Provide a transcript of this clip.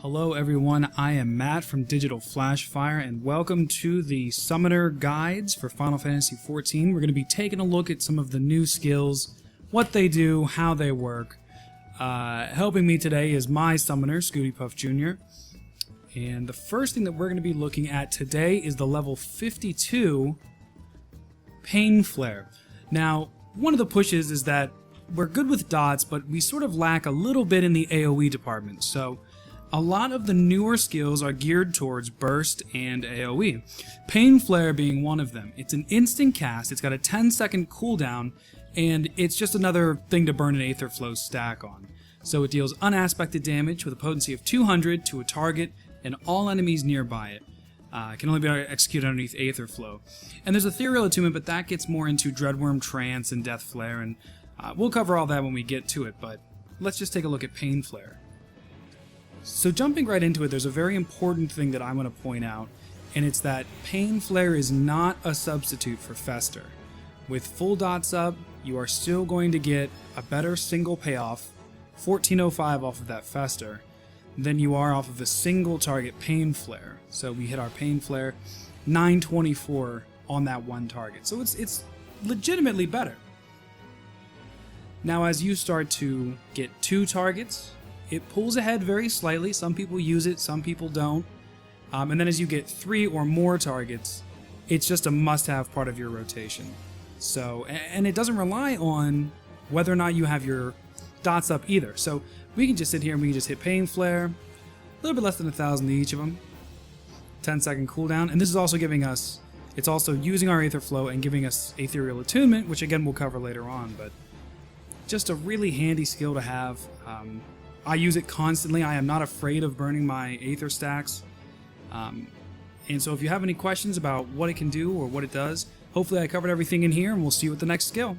Hello everyone, I am Matt from Digital.Flash.Fire and welcome to the Summoner Guides for Final Fantasy XIV. We're going to be taking a look at some of the new skills, what they do, how they work. Helping me today is my summoner, Scooty Puff Jr. And the first thing that we're going to be looking at today is the level 52 Painflare. Now, one of the pushes is that we're good with dots, but we sort of lack a little bit in the AoE department. So a lot of the newer skills are geared towards burst and AoE. Painflare being one of them. It's an instant cast, it's got a 10-second cooldown, and it's just another thing to burn an Aether Flow stack on. So it deals unaspected damage with a potency of 200 to a target and all enemies nearby it. It can only be executed underneath Aether Flow. And there's Ethereal Attunement, but that gets more into Dreadworm Trance and Death Flare, and we'll cover all that when we get to it, but let's just take a look at Painflare. So jumping right into it, there's a very important thing that I'm going to point out, and it's that Painflare is not a substitute for Fester. With full dots up, you are still going to get a better single payoff, 1405 off of that Fester, than you are off of a single target Painflare. So we hit our Painflare 924 on that one target. So it's legitimately better. Now as you start to get two targets, it pulls ahead very slightly. Some people use it, some people don't. And then as you get 3 or more targets, it's just a must-have part of your rotation. So, and it doesn't rely on whether or not you have your dots up either. So we can just sit here and we can just hit Painflare, a little bit less than 1,000 to each of them. 10-second cooldown, and this is also giving us, it's also using our Aether Flow and giving us Ethereal Attunement, which again we'll cover later on, but just a really handy skill to have. I use it constantly. I am not afraid of burning my Aether stacks. And so if you have any questions about what it can do or what it does, hopefully I covered everything in here, and we'll see you with the next skill.